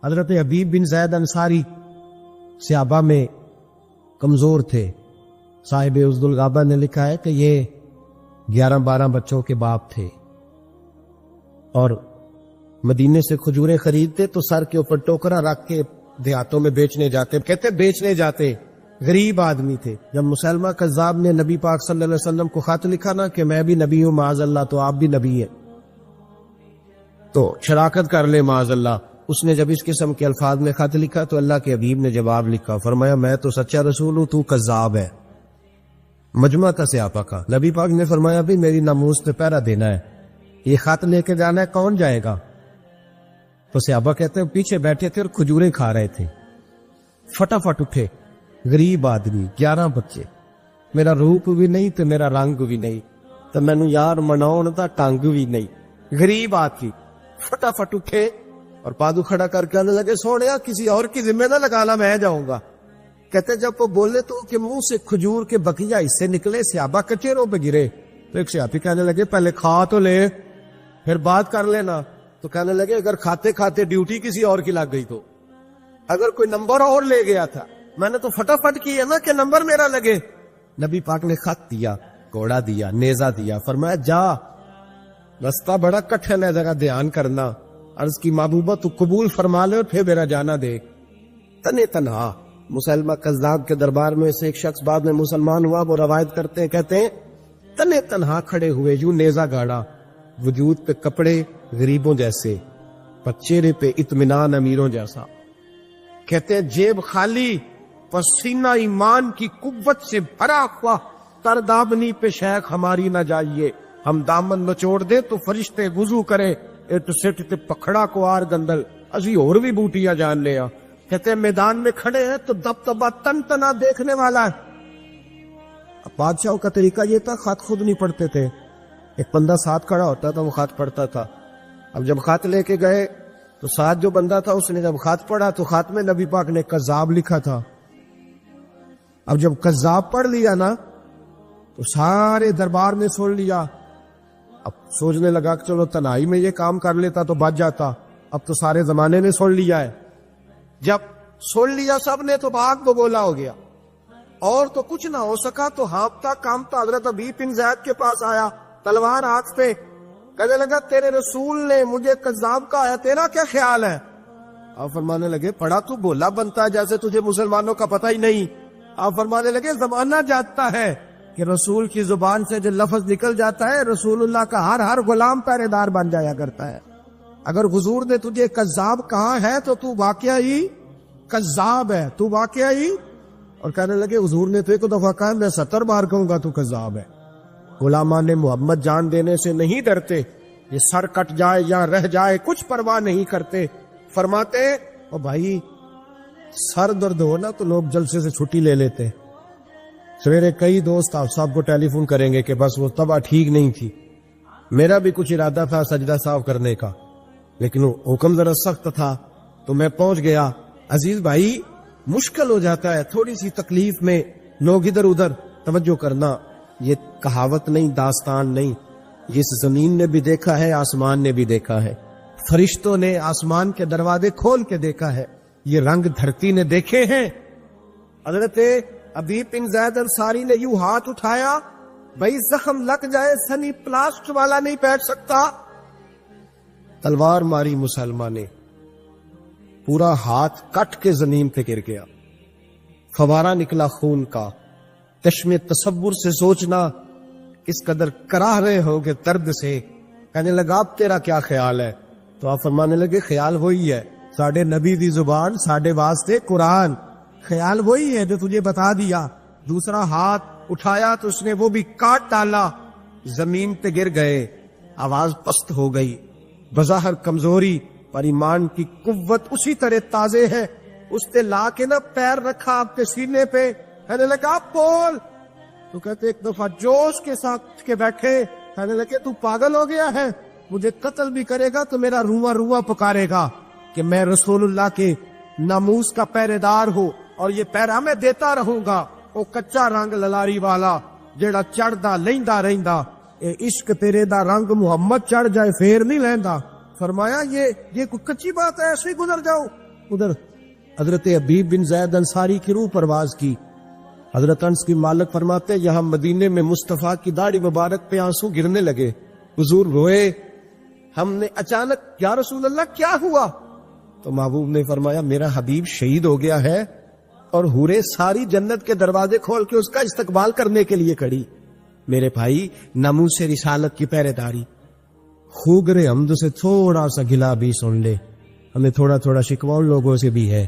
حضرت حبیب بن زید انصاری صحابہ میں کمزور تھے. صاحب عزد الغابہ نے لکھا ہے کہ یہ 11-12 بچوں کے باپ تھے اور مدینے سے کھجوریں خریدتے تو سر کے اوپر ٹوکرا رکھ کے دیہاتوں میں بیچنے جاتے. کہتے بیچنے جاتے، غریب آدمی تھے. جب مسلمہ کذاب نے نبی پاک صلی اللہ علیہ وسلم کو خط لکھا نا کہ میں بھی نبی ہوں معاذ اللہ، تو آپ بھی نبی ہیں تو شراکت کر لے معاذ اللہ. اس نے جب اس قسم کے الفاظ میں خط لکھا تو اللہ کے حبیب نے جواب لکھا، فرمایا میں تو سچا رسول ہوں، تو کذاب ہے. مجمع تھا صحابہ کا. نبی پاک نے فرمایا بھی میری ناموس پہ پہرا دینا ہے، یہ خط لے کے جانا ہے، کون جائے گا؟ تو صحابہ کہتے ہیں پیچھے بیٹھے تھے اور کھجوریں کھا رہے تھے. فٹافٹ اٹھے، غریب آدمی، 11 بچے، میرا روپ بھی نہیں تو میرا رنگ بھی نہیں تو مینو یار مناؤن دا ٹنگ بھی نہیں. غریب آدمی فٹافٹ اٹھے اور پادو کھڑا کر کے آنے لگے سونیا کسی اور کی ذمہ نہ لگانا، میں جاؤں گا. کہتے جب وہ بولے تو کہ منہ سے کھجور کے بقیہ حصے نکلے، صحابہ کچیروں پہ گرے. تو ایک صحابی کہنے لگے پہلے کھا تو لے پھر بات کر لینا. تو کہنے لگے اگر کھاتے کھاتے ڈیوٹی کسی اور کی لگ گئی تو، اگر کوئی نمبر اور لے گیا تھا، میں نے تو فٹافٹ کی ہے نا کہ نمبر میرا لگے. نبی پاک نے خط دیا، گھوڑا دیا، نیزہ دیا، فرمایا جا، رستہ بڑا کٹھن ہے، ذرا دھیان کرنا. عرض کی محبوبہ تو قبول فرما لے اور پھر میرا جانا دے. تنے تنہا مسلمہ کذاب کے دربار میں سے ایک شخص بعد میں مسلمان ہوا. وہ روایت کرتے ہیں، کہتے ہیں تنے تنہا کھڑے ہوئے، یوں نیزہ گاڑا، وجود پہ کپڑے غریبوں جیسے، پر چہرے پہ اطمینان امیروں جیسا. کہتے ہیں جیب خالی، پسینہ ایمان کی قوت سے بھرا ہوا، تردابنی پہ شیخ ہماری نہ جائیے، ہم دامن نچوڑ دے تو فرشتے وضو کرے، ایٹ سٹ تے پکھڑا کو آر گندل، ازی اور بھی بوٹیاں جان لیا. کہتے ہیں میدان میں کھڑے ہیں تو دبدبا تن تنا دیکھنے والا ہے. اب بادشاہوں کا طریقہ یہ تھا، خط خود نہیں پڑھتے تھے، ایک بندہ ساتھ کھڑا ہوتا تھا وہ خط پڑھتا تھا. اب جب خط لے کے گئے تو ساتھ جو بندہ تھا اس نے جب خط پڑھا تو خط میں نبی پاک نے کذاب لکھا تھا. اب جب کذاب پڑھ لیا نا تو سارے دربار نے سن لیا. اب سوچنے لگا کہ چلو تنہائی میں یہ کام کر لیتا تو بچ جاتا، اب تو سارے زمانے نے سن لیا ہے. جب سن لیا سب نے تو بھاگ بولا ہو گیا اور تو کچھ نہ ہو سکا. تو ہانپتا کامتا حضرت حبیب بن زید کے پاس آیا، تلوار ہاتھ پہ، کہنے لگا تیرے رسول نے مجھے کذاب کہا ہے، تیرا کیا خیال ہے؟ آپ فرمانے لگے پڑھا تو بولا بنتا ہے جیسے تجھے مسلمانوں کا پتہ ہی نہیں. آپ فرمانے لگے زمانہ جانتا ہے کہ رسول کی زبان سے جو لفظ نکل جاتا ہے رسول اللہ کا ہر غلام پہرے دار بن جایا کرتا ہے. اگر حضور نے تجھے کذاب کہا ہے تو تو واقعی کذاب ہے، تو واقعی. اور کہنے لگے حضور نے تو ایک دفعہ کہا، میں 70 بار کہوں گا تو کذاب ہے. غلامان محمد جان دینے سے نہیں ڈرتے، یہ سر کٹ جائے یا رہ جائے کچھ پرواہ نہیں کرتے. فرماتے او بھائی سر درد ہو نا تو لوگ جلسے سے چھٹی لے لیتے. سویرے کئی دوست آپ صاحب کو ٹیلی فون کریں گے کہ بس وہ طبع ٹھیک نہیں تھی. میرا بھی کچھ ارادہ تھا سجدہ صاف کرنے کا، لیکن وہ حکم ذرا سخت تھا تو میں پہنچ گیا. عزیز بھائی مشکل ہو جاتا ہے تھوڑی سی تکلیف میں لوگ ادھر ادھر توجہ کرنا. یہ کہاوت نہیں، داستان نہیں، یہ اس زمین نے بھی دیکھا ہے، آسمان نے بھی دیکھا ہے، فرشتوں نے آسمان کے دروازے کھول کے دیکھا ہے، یہ رنگ دھرتی نے دیکھے ہیں. حضرت حبیب بن زید انصاری نے یوں ہاتھ اٹھایا، بھائی زخم لگ جائے سنی پلاسٹ والا نہیں بیٹھ سکتا. تلوار ماری مسلمان نے، پورا ہاتھ کٹ کے زمین پہ گر گیا، فوارہ نکلا خون کا. چشم تصور سے سوچنا کس قدر کراہ رہے ہو گے درد سے. کہنے لگا اب تیرا کیا خیال ہے؟ تو آپ فرمانے لگے خیال وہی ہے، ساڈے نبی دی زبان ساڈے واسطے قرآن، خیال وہی ہے جو تجھے بتا دیا. دوسرا ہاتھ اٹھایا تو اس نے وہ بھی کاٹ ڈالا، زمین پہ گر گئے، آواز پست ہو گئی. بظاہر کمزوری پر ایمان کی قوت اسی طرح تازے ہے. اس نے لا کے نہ پیر رکھا آپ کے سینے پہ، کہنے لگا بول. تو کہتے ایک دفعہ جوش کے ساتھ کے بیٹھے، کہنے لگے تو پاگل ہو گیا ہے، مجھے قتل بھی کرے گا تو میرا رواں رواں پکارے گا کہ میں رسول اللہ کے ناموس کا پہرے دار ہوں اور یہ پہرا میں دیتا رہوں گا. وہ کچا رنگ للاری والا جیڑا چڑھدا لیندا رہندا، اے عشق تیرے دا رنگ محمد چڑھ جائے پھر نہیں لیندا. فرمایا یہ کوئی کچی بات ہے، ایسے ہی گزر جاؤ. ادھر حضرت حبیب بن زید انصاری کی روح پرواز کی. حضرت انس کی مالک فرماتے ہیں یہاں مدینے میں مصطفیٰ کی داڑھی مبارک پہ آنسو گرنے لگے. حضور روئے. ہم نے اچانک یا رسول اللہ کیا ہوا؟ تو محبوب نے فرمایا میرا حبیب شہید ہو گیا ہے اور حوریں ساری جنت کے دروازے کھول کے اس کا استقبال کرنے کے لیے کھڑی. میرے بھائی ناموس رسالت کی پہرے داری. خوگر حمد سے تھوڑا سا گلا بھی سن لے. ہمیں تھوڑا تھوڑا شکوہ ان لوگوں سے بھی ہے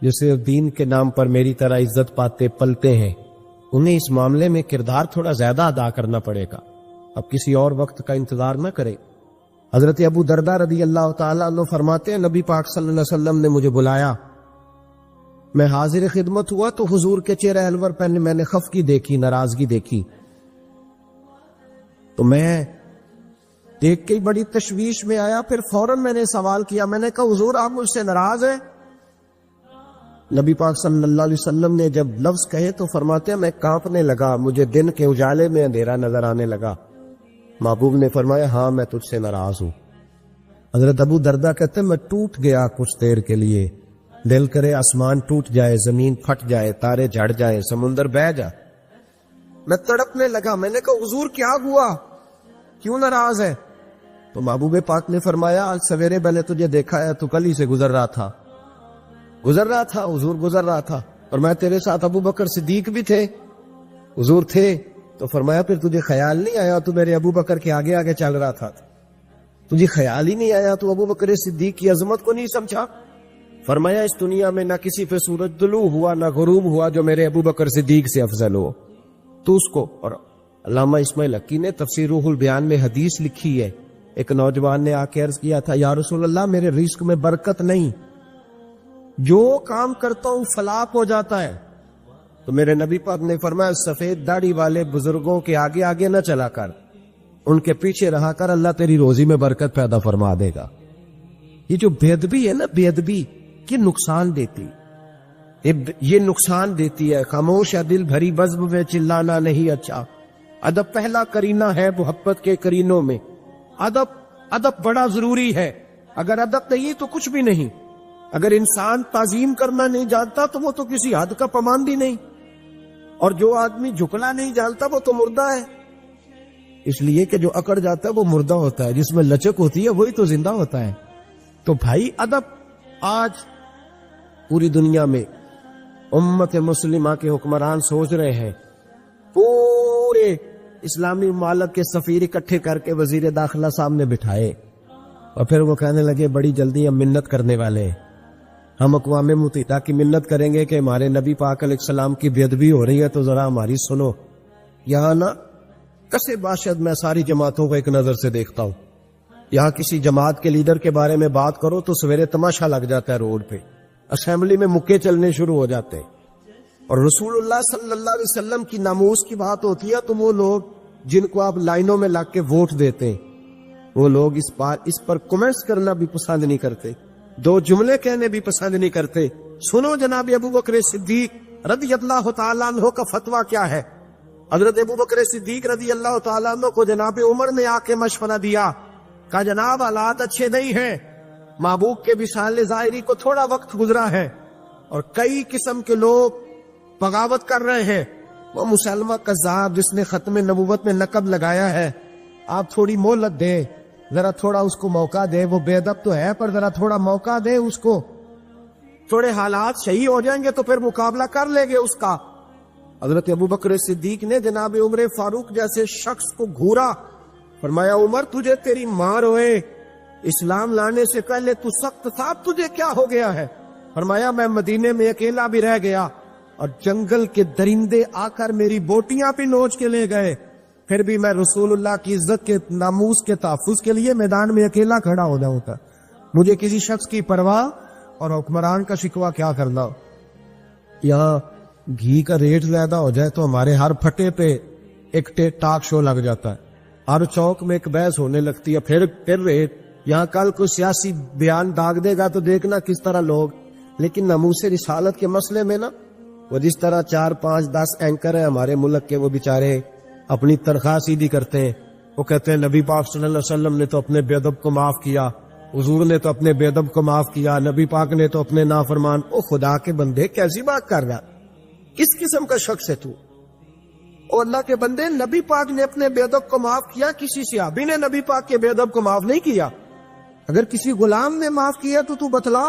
جسے دین کے نام پر میری طرح عزت پاتے پلتے ہیں. انہیں اس معاملے میں کردار تھوڑا زیادہ ادا کرنا پڑے گا. اب کسی اور وقت کا انتظار نہ کرے. حضرت ابو درداء رضی اللہ تعالیٰ عنہ فرماتے ہیں نبی پاک صلی اللہ علیہ وسلم نے مجھے بلایا. میں حاضر خدمت ہوا تو حضور کے چہرہ انور پر میں نے خفگی دیکھی, ناراضگی دیکھی. تو میں دیکھ کے بڑی تشویش میں آیا. پھر فوراً میں نے سوال کیا, میں نے کہا حضور آپ مجھ سے ناراض ہیں؟ نبی پاک صلی اللہ علیہ وسلم نے جب لفظ کہے تو فرماتے ہیں میں کانپنے لگا, مجھے دن کے اجالے میں اندھیرا نظر آنے لگا. محبوب نے فرمایا ہاں میں تجھ سے ناراض ہوں. حضرت ابو درداء کہتے ہیں میں ٹوٹ گیا کچھ دیر کے لیے. دل کرے آسمان ٹوٹ جائے, زمین پھٹ جائے, تارے جھڑ جائیں, سمندر بہہ جائے. میں تڑپنے لگا. میں نے کہا حضور کیا ہوا, کیوں ناراض ہے؟ تو محبوب پاک نے فرمایا آج سویرے میں نے تجھے دیکھا ہے تو کل ہی سے گزر رہا تھا حضور گزر رہا تھا. اور میں تیرے ساتھ ابو بکر صدیق بھی تھے. حضور تھے. تو فرمایا پھر تجھے خیال نہیں آیا تو میرے ابو بکر کے آگے آگے چل رہا تھا, تجھے خیال ہی نہیں آیا تو ابو بکر صدیق کی عظمت کو نہیں سمجھا؟ فرمایا اس دنیا میں نہ کسی پہ سورج طلوع ہوا نہ غروب ہوا جو میرے ابو بکر صدیق سے افضل ہو. تو اس کو. اور علامہ اسماعیل حقی نے تفسیر روح البیان میں حدیث لکھی ہے. ایک نوجوان نے آ کے عرض کیا تھا یا رسول اللہ میرے رزق میں برکت نہیں, جو کام کرتا ہوں فلاپ ہو جاتا ہے. تو میرے نبی پاک نے فرمایا سفید داڑھی والے بزرگوں کے آگے آگے نہ چلا کر, ان کے پیچھے رہا کر, اللہ تیری روزی میں برکت پیدا فرما دے گا. یہ جو بے ادبی ہے نا, بے ادبی یہ نقصان دیتی, یہ نقصان دیتی ہے. خاموش ہے دل بھری بزم میں چلانا نہیں اچھا. ادب پہلا کرینہ ہے محبت کے کرینوں میں. ادب بڑا ضروری ہے. اگر ادب نہیں تو کچھ بھی نہیں. اگر انسان تعظیم کرنا نہیں جانتا تو وہ تو کسی حد کا پابند ہی نہیں, اور جو آدمی جھکنا نہیں جانتا وہ تو مردہ ہے. اس لیے کہ جو اکڑ جاتا ہے وہ مردہ ہوتا ہے, جس میں لچک ہوتی ہے وہی تو زندہ ہوتا ہے. تو بھائی ادب. آج پوری دنیا میں امت مسلمہ کے حکمران سوچ رہے ہیں پورے اسلامی ممالک کے سفیر اکٹھے کر کے وزیر داخلہ سامنے بٹھائے, اور پھر وہ کہنے لگے بڑی جلدی ہم منت کرنے والے ہیں, ہم اقوام متحدہ کی منت کریں گے کہ ہمارے نبی پاک علیہ السلام کی بے ادبی ہو رہی ہے تو ذرا ہماری سنو. یہاں نا کسے باشد میں ساری جماعتوں کو ایک نظر سے دیکھتا ہوں. یہاں کسی جماعت کے لیڈر کے بارے میں بات کرو تو سویرے تماشا لگ جاتا ہے روڈ پہ, اسمبلی میں مکے چلنے شروع ہو جاتے ہیں. اور رسول اللہ صلی اللہ علیہ وسلم کی ناموس کی بات ہوتی ہے تو وہ لوگ جن کو آپ لائنوں میں لگ کے ووٹ دیتے ہیں وہ لوگ اس پر کمنٹس کرنا بھی پسند نہیں کرتے, دو جملے کہنے بھی پسند نہیں کرتے. سنو جناب ابو بکر صدیق رضی اللہ تعالیٰ عنہ کا فتویٰ کیا ہے. حضرت ابو بکر صدیق رضی اللہ تعالیٰ عنہ کو جناب عمر نے آ کے مشورہ دیا, کہا جناب حالات اچھے نہیں ہیں, محبوب کے وصال ظاہری کو تھوڑا وقت گزرا ہے اور کئی قسم کے لوگ بغاوت کر رہے ہیں. وہ مسلمہ کذاب جس نے ختم نبوت میں نقب لگایا ہے, آپ تھوڑی مہلت دیں, ذرا تھوڑا اس کو موقع دے. وہ بے ادب تو ہے پر ذرا تھوڑا موقع دے اس کو, تھوڑے حالات صحیح ہو جائیں گے تو پھر مقابلہ کر لیں گے اس کا. حضرت ابو بکر صدیق نے جناب عمر فاروق جیسے شخص کو گھورا, فرمایا عمر تجھے تیری ماں روئے, اسلام لانے سے پہلے تو سخت تھا, تجھے کیا ہو گیا ہے؟ فرمایا میں مدینے میں اکیلا بھی رہ گیا اور جنگل کے درندے آ کر میری بوٹیاں بھی نوچ کے لے گئے, پھر بھی میں رسول اللہ کی عزت کے ناموس کے تحفظ کے لیے میدان میں اکیلا کھڑا ہو جاؤں تھا. مجھے کسی شخص کی پرواہ اور حکمران کا شکوہ کیا کرنا. یہاں گھی کا ریٹ زیادہ ہو جائے تو ہمارے ہر پھٹے پہ ایک ٹاک شو لگ جاتا ہے, ہر چوک میں ایک بحث ہونے لگتی ہے, پھر ریٹ. یہاں کل کوئی سیاسی بیان داغ دے گا تو دیکھنا کس طرح لوگ. لیکن ناموس رسالت کے مسئلے میں نا وہ جس طرح 4 5 10 اینکر ہیں ہمارے ملک کے, وہ بیچارے اپنی تنخواہ سیدھی کرتے ہیں. وہ کہتے ہیں نبی پاک صلی اللہ علیہ وسلم نے تو اپنے بے ادب کو معاف کیا, حضور نے تو اپنے بے ادب کو معاف کیا، نبی پاک نے تو اپنے نافرمان۔ او خدا کے بندے کیسی بات کر رہا، کس قسم کا شخص ہے تو؟ او اللہ کے بندے، نبی پاک نے اپنے بے ادب کو معاف کیا، کسی صحابی نے نبی پاک کے بے ادب کو معاف نہیں کیا۔ اگر کسی غلام نے معاف کیا تو بتلا۔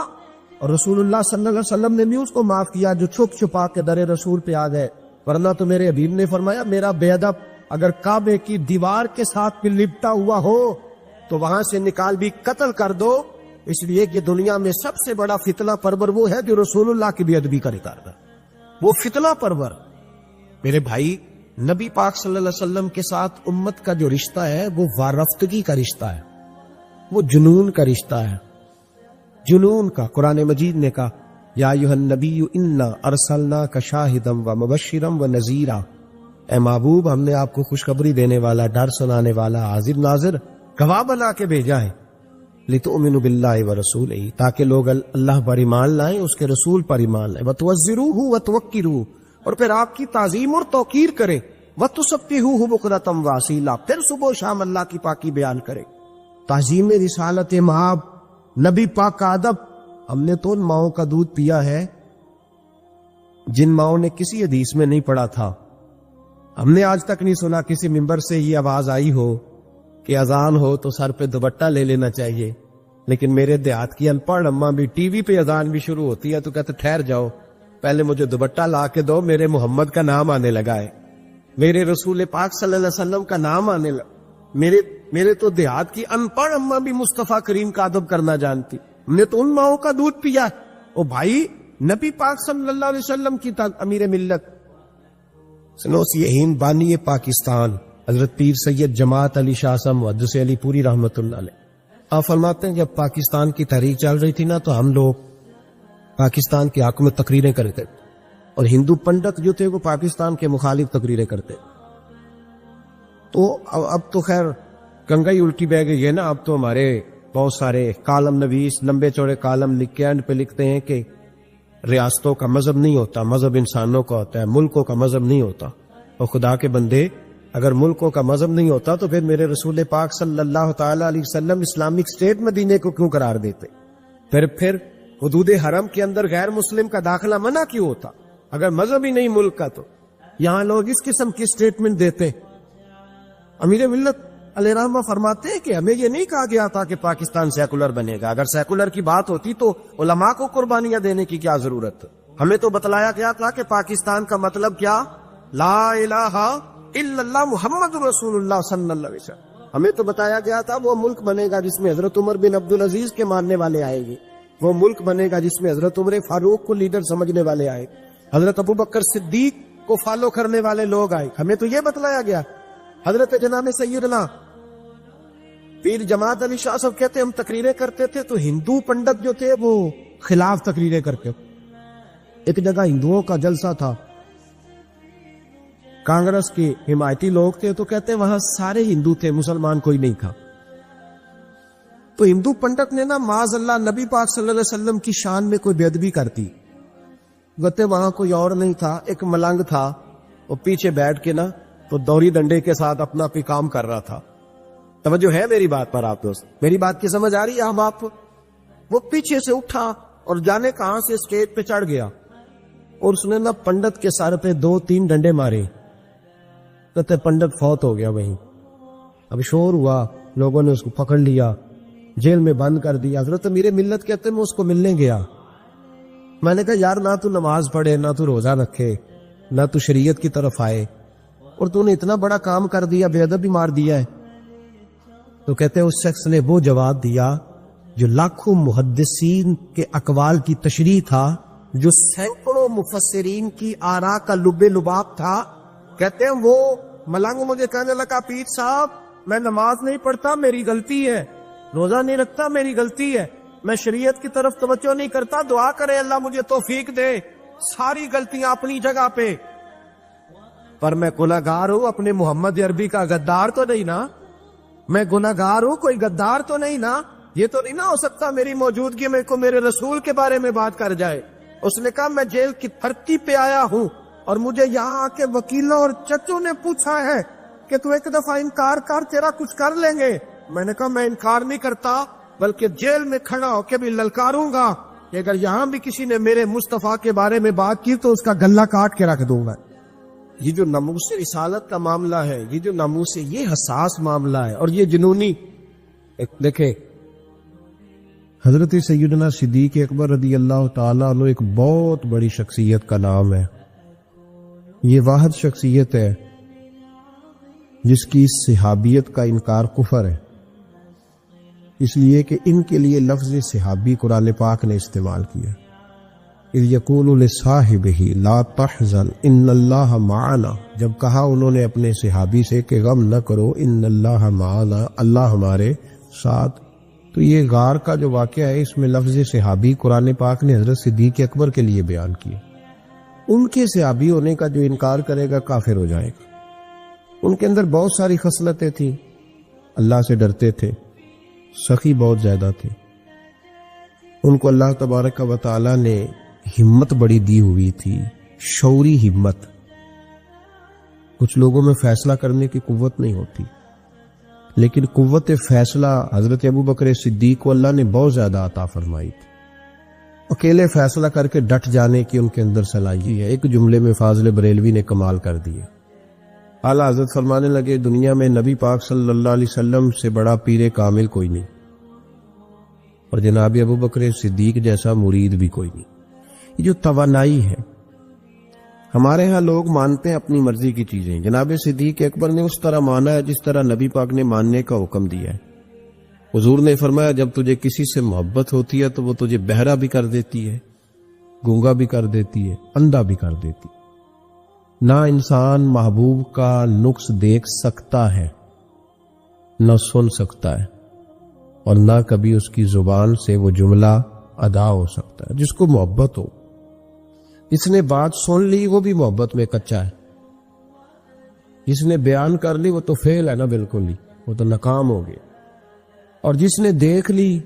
اور رسول اللہ صلی اللہ علیہ وسلم نے بھی اس کو معاف کیا جو چھپ چھپا کے در رسول پہ آ گئے، ورنہ تو میرے حبیب نے فرمایا میرا بے ادب اگر کعبے کی دیوار کے ساتھ بھی لپٹا ہوا ہو تو وہاں سے نکال بھی قتل کر دو، اس لیے کہ دنیا میں سب سے بڑا فتنہ پرور وہ ہے جو رسول اللہ کی بے ادبی کا ریکارڈ ہے، وہ فتنہ پرور۔ میرے بھائی، نبی پاک صلی اللہ علیہ وسلم کے ساتھ امت کا جو رشتہ ہے وہ وارفتگی کا رشتہ ہے، وہ جنون کا رشتہ ہے، جنون کا۔ قرآن مجید نے کہا یا ایھا النبی انا ارسلناک شاہدا ومبشرا ونذیرا، اے محبوب ہم نے آپ کو خوشخبری دینے والا، ڈر سنانے والا، حاضر ناظر، گواہ بنا کے بھیجا ہے، لتؤمنوا باللہ ورسولہ، تاکہ لوگ اللہ پر ایمان لائیں، اس کے رسول پر ایمان لائیں، وتوزروہ وتوقروہ، اور پھر آپ کی تعظیم اور توقیر کریں، وتسبحوہ بکرۃ واصیلا، پھر صبح و شام اللہ کی پاکی بیان کریں۔ تعظیم رسالت مآب، نبی پاک کا ادب۔ ہم نے تو ان ماؤں کا دودھ پیا ہے جن ماؤں نے کسی حدیث میں نہیں پڑھا تھا۔ ہم نے آج تک نہیں سنا کسی ممبر سے یہ آواز آئی ہو کہ اذان ہو تو سر پہ دوپٹہ لے لینا چاہیے، لیکن میرے دیہات کی ان پڑھ اماں بھی ٹی وی پہ اذان بھی شروع ہوتی ہے تو کہتے ٹھہر جاؤ، پہلے مجھے دوپٹہ لا کے دو، میرے محمد کا نام آنے لگا ہے، میرے رسول پاک صلی اللہ علیہ وسلم کا نام آنے لگا۔ میرے تو دیہات کی ان پڑھ اماں بھی مصطفیٰ کریم کا ادب کرنا جانتی، ہم نے تو ان ماؤں کا دودھ پیا۔ او بھائی، نبی پاک صلی اللہ علیہ وسلم کی امیر ملت سنوسی بانی پاکستان حضرت پیر سید جماعت علی شاہ صاحب محدث علی پوری رحمۃ اللہ علیہ، آپ فرماتے ہیں جب پاکستان کی تحریک چل رہی تھی نا تو ہم لوگ پاکستان کے حق میں تقریریں کرتے اور ہندو پنڈت جو تھے وہ پاکستان کے مخالف تقریریں کرتے۔ تو اب تو خیر گنگا ہی الٹی بہ گئی ہے نا، اب تو ہمارے بہت سارے کالم نویس لمبے چوڑے کالم لکھ کے اینڈ پہ لکھتے ہیں کہ ریاستوں کا مذہب نہیں ہوتا، مذہب انسانوں کا ہوتا ہے، ملکوں کا مذہب نہیں ہوتا۔ اور خدا کے بندے، اگر ملکوں کا مذہب نہیں ہوتا تو پھر میرے رسول پاک صلی اللہ تعالی علیہ وسلم اسلامک اسٹیٹ مدینے کو کیوں قرار دیتے؟ پھر حدود حرم کے اندر غیر مسلم کا داخلہ منع کیوں ہوتا؟ اگر مذہب ہی نہیں ملک کا تو یہاں لوگ اس قسم کی اسٹیٹمنٹ دیتے۔ امیر ملت علیہ رحمہ فرماتے ہیں کہ ہمیں یہ نہیں کہا گیا تھا کہ پاکستان سیکولر بنے گا، اگر سیکولر کی بات ہوتی تو علماء کو قربانیاں دینے کی کیا ضرورت؟ ہمیں تو بتلایا گیا تھا کہ پاکستان کا مطلب کیا؟ لا الہ الا اللہ محمد رسول اللہ صلی اللہ علیہ وسلم۔ ہمیں تو بتایا گیا تھا وہ ملک بنے گا جس میں حضرت عمر بن عبدالعزیز کے ماننے والے آئیں گے، وہ ملک بنے گا جس میں حضرت عمر فاروق کو لیڈر سمجھنے والے آئے، حضرت ابو بکر صدیق کو فالو کرنے والے لوگ آئے۔ ہمیں تو یہ بتلایا گیا۔ حضرت جناب سیدنا پیر جماعت علی شاہ صاحب کہتے ہم تقریریں کرتے تھے تو ہندو پنڈت جو تھے وہ خلاف تقریریں کرتے۔ ایک جگہ ہندوؤں کا جلسہ تھا، کانگریس کے حمایتی لوگ تھے، تو کہتے وہاں سارے ہندو تھے، مسلمان کوئی نہیں تھا۔ تو ہندو پنڈت نے نا معاذ اللہ نبی پاک صلی اللہ علیہ وسلم کی شان میں کوئی بے ادبی کر دی۔ کہتے وہاں کوئی اور نہیں تھا، ایک ملنگ تھا، وہ پیچھے بیٹھ کے نا تو دوری ڈنڈے کے ساتھ اپنا کوئی کام کر رہا تھا۔ توجہ ہے میری بات پر آپ دوست؟ میری بات کی سمجھ آ رہی ہے ہم آپ؟ وہ پیچھے سے اٹھا اور جانے کہاں سے اسٹیج پہ چڑھ گیا اور اس نے نا پنڈت کے سر پہ 2-3 ڈنڈے مارے۔ کہتے پنڈت فوت ہو گیا وہیں۔ اب شور ہوا، لوگوں نے اس کو پکڑ لیا، جیل میں بند کر دیا۔ حضرت امیر ملت کہتے میں اس کو ملنے گیا، میں نے کہا یار نہ تو نماز پڑھے، نہ تو روزہ رکھے، نہ تو شریعت کی طرف آئے، اور تو نے اتنا بڑا کام کر دیا، بے ادب بھی مار دیا ہے۔ تو کہتے اس شخص نے وہ جواب دیا جو لاکھوں محدثین کے اقوال کی تشریح تھا، جو سینکڑوں مفسرین کی آراء کا لب لباب تھا۔ کہتے ہیں وہ ملنگ مجھے کہنے لگا پیر صاحب میں نماز نہیں پڑھتا، میری غلطی ہے، روزہ نہیں رکھتا، میری غلطی ہے، میں شریعت کی طرف توجہ نہیں کرتا، دعا کرے اللہ مجھے توفیق دے، ساری غلطیاں اپنی جگہ پہ، پر میں گناہگار ہوں، اپنے محمد عربی کا غدار تو نہیں نا، میں گناہگار ہوں، کوئی غدار تو نہیں نا، یہ تو نہیں نہ ہو سکتا میری موجودگی میں کوئی میرے رسول کے بارے میں بات کر جائے۔ اس نے کہا میں جیل کی دھرتی پہ آیا ہوں اور مجھے یہاں آ کے وکیلوں اور ججوں نے پوچھا ہے کہ تو ایک دفعہ انکار کر، تیرا کچھ کر لیں گے۔ میں نے کہا میں انکار نہیں کرتا، بلکہ جیل میں کھڑا ہو کے بھی للکاروں گا کہ اگر یہاں بھی کسی نے میرے مصطفیٰ کے بارے میں بات کی تو اس کا گلہ کاٹ کے رکھ دوں گا۔ یہ جو ناموس رسالت کا معاملہ ہے، یہ جو ناموس، یہ حساس معاملہ ہے، اور یہ جنونی۔ دیکھیں حضرت سیدنا صدیق اکبر رضی اللہ تعالیٰ عنہ ایک بہت بڑی شخصیت کا نام ہے۔ یہ واحد شخصیت ہے جس کی صحابیت کا انکار کفر ہے، اس لیے کہ ان کے لیے لفظ صحابی قرآن پاک نے استعمال کیا۔ اذ یقول لصاحبہ لا تحزن ان اللہ معنا، جب کہا انہوں نے اپنے صحابی سے کہ غم نہ کرو، ان اللہ معنا، اللہ ہمارے ساتھ۔ تو یہ غار کا جو واقعہ ہے، اس میں لفظ صحابی قرآن پاک نے حضرت صدیق اکبر کے لیے بیان کیا۔ ان کے صحابی ہونے کا جو انکار کرے گا کافر ہو جائے گا۔ ان کے اندر بہت ساری خصلتیں تھیں، اللہ سے ڈرتے تھے، سخی بہت زیادہ تھے، ان کو اللہ تبارک و تعالی نے ہمت بڑی دی ہوئی تھی، شعوری ہمت۔ کچھ لوگوں میں فیصلہ کرنے کی قوت نہیں ہوتی، لیکن قوت فیصلہ حضرت ابوبکر صدیق کو اللہ نے بہت زیادہ عطا فرمائی تھی۔ اکیلے فیصلہ کر کے ڈٹ جانے کی ان کے اندر صلاحیت ہے۔ ایک جملے میں فاضل بریلوی نے کمال کر دیا۔ اعلیٰ حضرت فرمانے لگے، دنیا میں نبی پاک صلی اللہ علیہ وسلم سے بڑا پیر کامل کوئی نہیں، اور جناب ابوبکر صدیق جیسا مرید بھی کوئی نہیں۔ یہ جو توانائی ہے، ہمارے ہاں لوگ مانتے ہیں اپنی مرضی کی چیزیں، جناب صدیق اکبر نے اس طرح مانا ہے جس طرح نبی پاک نے ماننے کا حکم دیا ہے۔ حضور نے فرمایا جب تجھے کسی سے محبت ہوتی ہے تو وہ تجھے بہرا بھی کر دیتی ہے، گونگا بھی کر دیتی ہے، اندھا بھی کر دیتی ہے۔ نہ انسان محبوب کا نقص دیکھ سکتا ہے، نہ سن سکتا ہے، اور نہ کبھی اس کی زبان سے وہ جملہ ادا ہو سکتا ہے۔ جس کو محبت ہو، جس نے بات سن لی وہ بھی محبت میں کچا ہے، جس نے بیان کر لی وہ تو فیل ہے نا، بالکل ہی وہ تو ناکام ہو گیا، اور جس نے دیکھ لی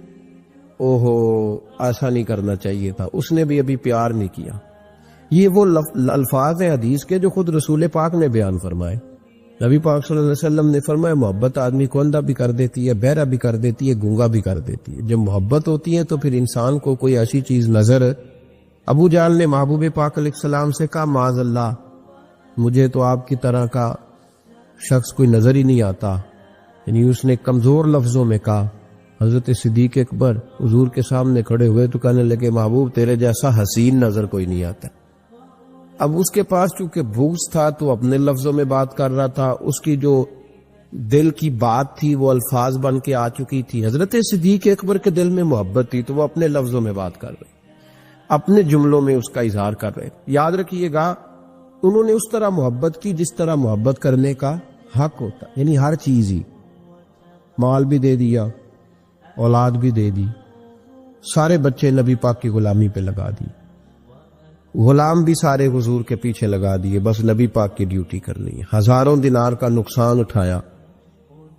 اوہو ایسا نہیں کرنا چاہیے تھا، اس نے بھی ابھی پیار نہیں کیا۔ یہ وہ الفاظ ہیں حدیث کے جو خود رسول پاک نے بیان فرمائے۔ نبی پاک صلی اللہ علیہ وسلم نے فرمایا محبت آدمی کو اندھا بھی کر دیتی ہے، بہرا بھی کر دیتی ہے، گونگا بھی کر دیتی ہے۔ جب محبت ہوتی ہے تو پھر انسان کو کوئی ایسی چیز نظر، ابو جہل نے محبوب پاک علیہ السلام سے کہا معاذ اللہ، مجھے تو آپ کی طرح کا شخص کوئی نظر ہی نہیں آتا، یعنی اس نے کمزور لفظوں میں کہا۔ حضرت صدیق اکبر حضور کے سامنے کھڑے ہوئے تو کہنے لگے محبوب تیرے جیسا حسین نظر کوئی نہیں آتا۔ اب اس کے پاس چونکہ بغض تھا تو اپنے لفظوں میں بات کر رہا تھا، اس کی جو دل کی بات تھی وہ الفاظ بن کے آ چکی تھی۔ حضرت صدیق اکبر کے دل میں محبت تھی تو وہ اپنے لفظوں میں بات کر رہے، اپنے جملوں میں اس کا اظہار کر رہے۔ یاد رکھیے گا انہوں نے اس طرح محبت کی جس طرح محبت کرنے کا حق ہوتا، یعنی ہر چیز ہی، مال بھی دے دیا، اولاد بھی دے دی، سارے بچے نبی پاک کی غلامی پہ لگا دی، غلام بھی سارے حضور کے پیچھے لگا دیے، بس نبی پاک کی ڈیوٹی کرنی ہے۔ ہزاروں دینار کا نقصان اٹھایا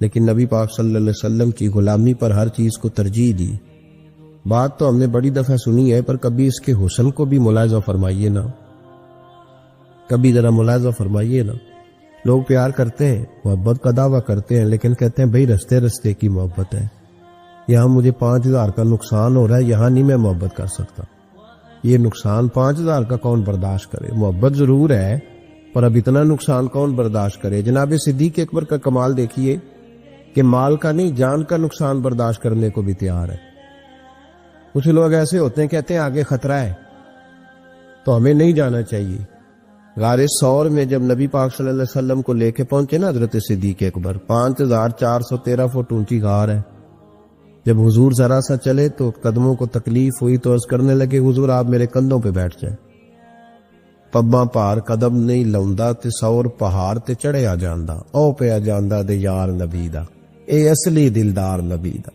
لیکن نبی پاک صلی اللہ علیہ وسلم کی غلامی پر ہر چیز کو ترجیح دی۔ بات تو ہم نے بڑی دفعہ سنی ہے، پر کبھی اس کے حسن کو بھی ملاحظہ فرمائیے نا، کبھی ذرا ملاحظہ فرمائیے نا۔ لوگ پیار کرتے ہیں، محبت کا دعویٰ کرتے ہیں، لیکن کہتے ہیں بھئی رستے رستے کی محبت ہے، یہاں مجھے 5000 کا نقصان ہو رہا ہے، یہاں نہیں میں محبت کر سکتا۔ یہ نقصان 5000 کا کون برداشت کرے؟ محبت ضرور ہے پر اب اتنا نقصان کون برداشت کرے؟ جناب صدیق اکبر کا کمال دیکھیے کہ مال کا نہیں، جان کا نقصان برداشت کرنے کو بھی تیار ہے۔ کچھ لوگ ایسے ہوتے ہیں کہتے ہیں آگے خطرہ ہے تو ہمیں نہیں جانا چاہیے۔ غار ثور میں جب نبی پاک صلی اللہ علیہ وسلم کو لے کے پہنچے نا حضرت صدیق اکبر، 5413 فٹ اونچی غار ہے۔ جب حضور ذرا سا چلے تو قدموں کو تکلیف ہوئی تو عرض کرنے لگے حضور آپ میرے کندھوں پہ بیٹھ جائیں، پباں پار قدم نہیں لاؤندا تے سور پہاڑ تے چڑھے آ جاندا، او پہ آ جاندا دے یار نبی دا، اے اصلی دلدار نبی دا۔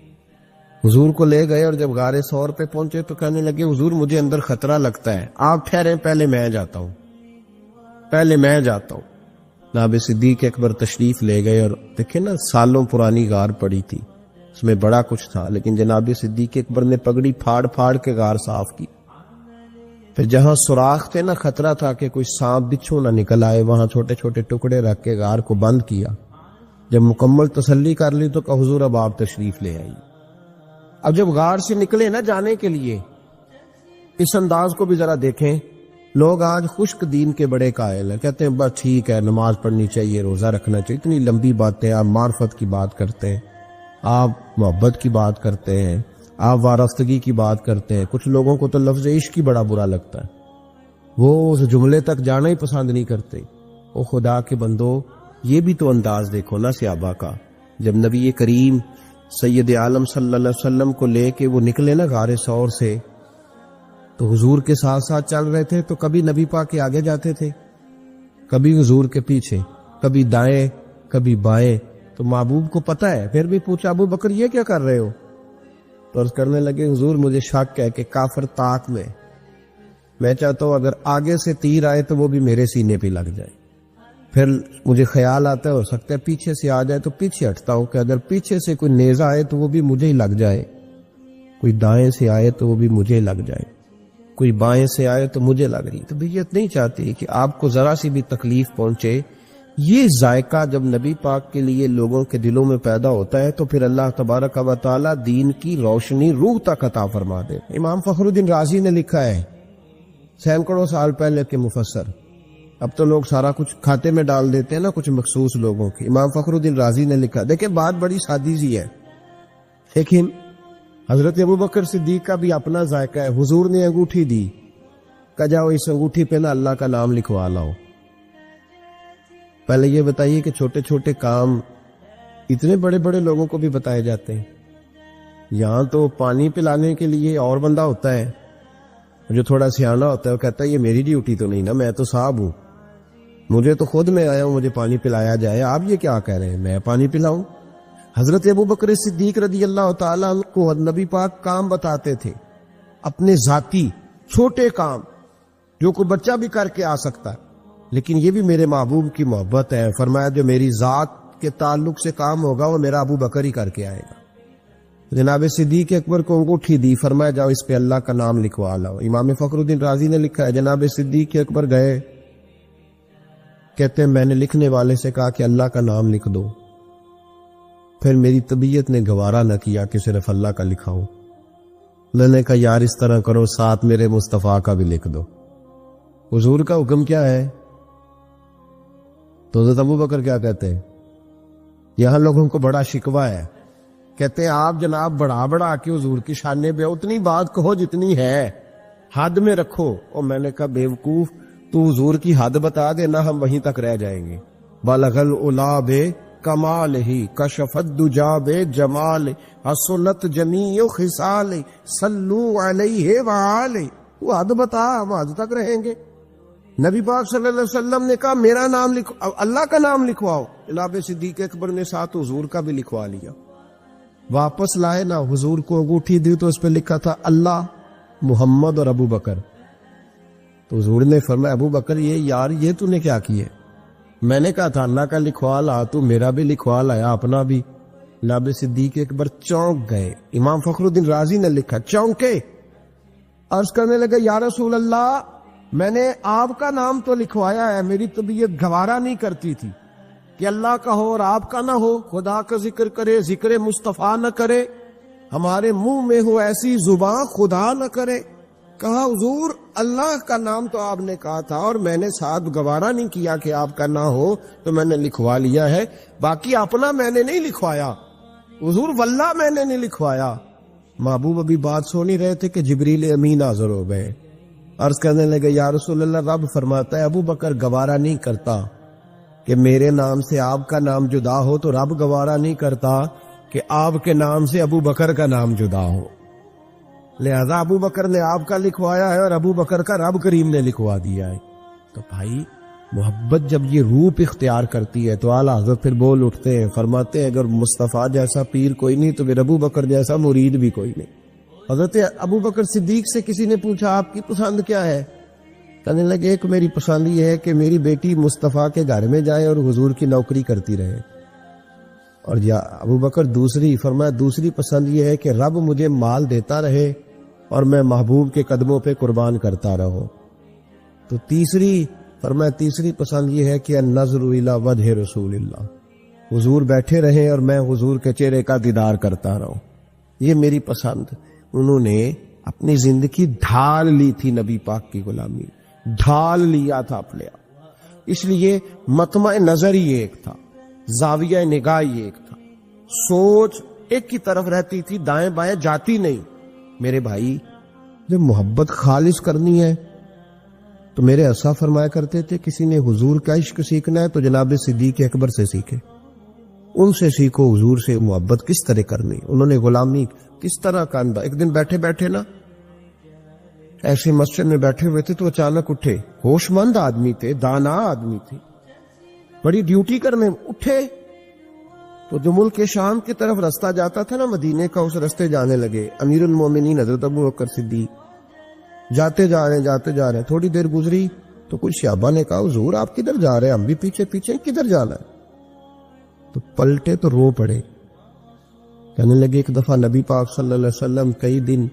حضور کو لے گئے اور جب غار ثور پہ پہنچے تو کہنے لگے حضور مجھے اندر خطرہ لگتا ہے، آپ ٹھہریں پہلے میں جاتا ہوں، پہلے میں جاتا ہوں۔ جناب صدیق اکبر تشریف لے گئے اور دیکھیں نا سالوں پرانی غار پڑی تھی، اس میں بڑا کچھ تھا، لیکن جناب صدیق اکبر نے پگڑی پھاڑ پھاڑ کے غار صاف کی۔ پھر جہاں سوراخ تھے نا، خطرہ تھا کہ کوئی سانپ بچھو نہ نکل آئے، وہاں چھوٹے چھوٹے ٹکڑے رکھ کے غار کو بند کیا۔ جب مکمل تسلی کر لی تو کہا حضور اب آپ تشریف لے آئی۔ اب جب غار سے نکلے نا جانے کے لیے، اس انداز کو بھی ذرا دیکھیں. لوگ آج خشک دین کے بڑے قائل ہیں، کہتے ہیں بس ٹھیک ہے نماز پڑھنی چاہیے، روزہ رکھنا چاہیے. اتنی لمبی باتیں، آپ معرفت کی بات کرتے ہیں، آپ محبت کی بات کرتے ہیں، آپ وارفتگی کی بات کرتے ہیں. کچھ لوگوں کو تو لفظ عشق ہی بڑا برا لگتا ہے، وہ اس جملے تک جانا ہی پسند نہیں کرتے. او خدا کے بندو، یہ بھی تو انداز دیکھو نا صحابہ کا. جب نبی کریم سید عالم صلی اللہ علیہ وسلم کو لے کے وہ نکلے نا غار ثور سے، تو حضور کے ساتھ ساتھ چل رہے تھے. تو کبھی نبی پاک کے آگے جاتے تھے، کبھی حضور کے پیچھے، کبھی دائیں کبھی بائیں. تو محبوب کو پتہ ہے، پھر بھی پوچھا ابو بکر یہ کیا کر رہے ہو؟ تو عرض کرنے لگے حضور مجھے شک ہے کہ کافر طاق میں چاہتا ہوں اگر آگے سے تیر آئے تو وہ بھی میرے سینے پہ لگ جائے. پھر مجھے خیال آتا ہے ہو سکتا ہے پیچھے سے آ جائے تو پیچھے ہٹتا ہوں کہ اگر پیچھے سے کوئی نیزہ آئے تو وہ بھی مجھے ہی لگ جائے، کوئی دائیں سے آئے تو وہ بھی مجھے لگ جائے، کوئی بائیں سے آئے تو مجھے لگ رہی. تو طبیعت نہیں چاہتی کہ آپ کو ذرا سی بھی تکلیف پہنچے. یہ ذائقہ جب نبی پاک کے لیے لوگوں کے دلوں میں پیدا ہوتا ہے تو پھر اللہ تبارک و تعالی دین کی روشنی روح تک عطا فرما دے. امام فخر الدین رازی نے لکھا ہے، سینکڑوں سال پہلے کے مفسر، اب تو لوگ سارا کچھ کھاتے میں ڈال دیتے ہیں نا کچھ مخصوص لوگوں کی. امام فخر الدین رازی نے لکھا، دیکھیں بات بڑی سادی سی ہے، لیکن حضرت ابوبکر صدیق کا بھی اپنا ذائقہ ہے. حضور نے انگوٹھی دی، کہا جاؤ اس انگوٹھی پہ نا اللہ کا نام لکھوا لاؤ. پہلے یہ بتائیے کہ چھوٹے چھوٹے کام اتنے بڑے بڑے لوگوں کو بھی بتائے جاتے ہیں. یہاں تو پانی پلانے کے لیے اور بندہ ہوتا ہے جو تھوڑا سیانا ہوتا ہے، وہ کہتا ہے یہ میری ڈیوٹی تو نہیں نا، میں تو صاحب ہوں، مجھے تو خود میں آیا ہوں مجھے پانی پلایا جائے، آپ یہ کیا کہہ رہے ہیں میں پانی پلاؤں؟ حضرت ابوبکر صدیق رضی اللہ تعالیٰ عنہ کو نبی پاک کام بتاتے تھے، اپنے ذاتی چھوٹے کام جو کوئی بچہ بھی کر کے آ سکتا ہے، لیکن یہ بھی میرے محبوب کی محبت ہے. فرمایا جو میری ذات کے تعلق سے کام ہوگا وہ میرا ابو بکر ہی کر کے آئے گا. جناب صدیق اکبر کو انگوٹھی دی، فرمایا جاؤ اس پہ اللہ کا نام لکھوا لاؤ. امام فخر الدین رازی نے لکھا ہے جناب صدیق اکبر گئے، کہتے ہیں میں نے لکھنے والے سے کہا کہ اللہ کا نام لکھ دو، پھر میری طبیعت نے گوارا نہ کیا کہ صرف اللہ کا لکھاؤں. میں نے کہا یار اس طرح کرو ساتھ میرے مصطفیٰ کا بھی لکھ دو. حضور کا حکم کیا ہے؟ تو حضرت ابوبکر کیا کہتے ہیں؟ یہاں لوگوں کو بڑا شکوہ ہے، کہتے ہیں آپ جناب بڑھا کے حضور کی شانے پہ اتنی بات کہو جتنی ہے، حد میں رکھو. اور میں نے کہا بیوقوف تو حضور کی حد بتا دے نہ ہم وہیں تک رہ جائیں گے. بلغل الا بے کمال ہی کشف الدجا بے جمال حسنت جمیع خصال صلو علیہ وآلہ. وہ حد بتا، ہم حد تک رہیں گے. نبی پاک صلی اللہ علیہ وسلم نے کہا میرا نام لکھو، اللہ کا نام لکھواؤ. جناب صدیق اکبر نے ساتھ حضور کا بھی لکھوا لیا. واپس لائے نا، حضور کو انگوٹھی دی تو اس پہ لکھا تھا اللہ، محمد اور ابو بکر. تو حضور نے فرمایا ابو بکر یہ تو نے کیا کیے؟ میں نے کہا تھا اللہ کا لکھوا لا، تو میرا بھی لکھوا لایا اپنا بھی. جناب صدیق اکبر چونک گئے. امام فخر الدین رازی نے لکھا چونکے، عرض کرنے لگے یا رسول اللہ میں نے آپ کا نام تو لکھوایا ہے، میری طبیعت گوارا نہیں کرتی تھی کہ اللہ کا ہو اور آپ کا نہ ہو، خدا کا ذکر کرے ذکر مصطفیٰ نہ کرے، ہمارے منہ میں ہو ایسی زبان خدا نہ کرے. کہا حضور اللہ کا نام تو آپ نے کہا تھا اور میں نے ساتھ گوارا نہیں کیا کہ آپ کا نہ ہو تو میں نے لکھوا لیا ہے، باقی اپنا میں نے نہیں لکھوایا. حضور واللہ میں نے نہیں لکھوایا. محبوب ابھی بات سن ہی رہے تھے کہ جبریل امین حاضر ہو گئے. عرض کرنے لگے یا رسول اللہ رب فرماتا ہے ابو بکر گوارا نہیں کرتا کہ میرے نام سے آپ کا نام جدا ہو، تو رب گوارا نہیں کرتا کہ آپ کے نام سے ابو بکر کا نام جدا ہو. لہذا ابو بکر نے آپ کا لکھوایا ہے اور ابو بکر کا رب کریم نے لکھوا دیا ہے. تو بھائی محبت جب یہ روپ اختیار کرتی ہے تو اعلیٰ حضرت پھر بول اٹھتے ہیں، فرماتے ہیں اگر مصطفیٰ جیسا پیر کوئی نہیں تو پھر ابو بکر جیسا مرید بھی کوئی نہیں. حضرت ابو بکر صدیق سے کسی نے پوچھا آپ کی پسند کیا ہے؟ کہنے لگے ایک میری پسند یہ ہے کہ میری بیٹی مصطفیٰ کے گھر میں جائے اور حضور کی نوکری کرتی رہے. اور یا ابو بکر دوسری، فرمایا دوسری پسند یہ ہے کہ رب مجھے مال دیتا رہے اور میں محبوب کے قدموں پہ قربان کرتا رہوں. تو تیسری، فرمایا تیسری پسند یہ ہے کہ النظر الی وجہ رسول اللہ، حضور بیٹھے رہیں اور میں حضور کے چہرے کا دیدار کرتا رہوں. یہ میری پسند. انہوں نے اپنی زندگی ڈھال لی تھی نبی پاک کی غلامی، ڈھال لیا تھا اپنے آپ. اس لیے مطمع نظر ہی ایک تھا، زاویہ نگاہ ہی ایک تھا، سوچ ایک کی طرف رہتی تھی، دائیں بائیں جاتی نہیں. میرے بھائی جب محبت خالص کرنی ہے تو میرے اسا فرمایا کرتے تھے کسی نے حضور کا عشق سیکھنا ہے تو جناب صدیق اکبر سے سیکھے، ان سے سیکھو حضور سے محبت کس طرح کرنی، انہوں نے غلامی کس طرح کا انداز. ایک دن بیٹھے بیٹھے نا ایسے مسجد میں بیٹھے ہوئے تھے تو اچانک اٹھے، ہوش مند آدمی تھے، دانا آدمی تھے، بڑی ڈیوٹی کرنے اٹھے تو جو ملک شام کی طرف رستہ جاتا تھا نا مدینے کا، اس رستے جانے لگے. امیر المومنین حضرت ابو بکر صدیق جاتے جا رہے ہیں. تھوڑی دیر گزری تو کچھ صحابہ نے کہا حضور آپ کدھر جا رہے ہیں؟ ہم بھی پیچھے پیچھے، کدھر جانا ہے؟ تو پلٹے تو رو پڑے، کہنے لگے ایک دفعہ نبی پاک صلی اللہ علیہ وسلم کئی دن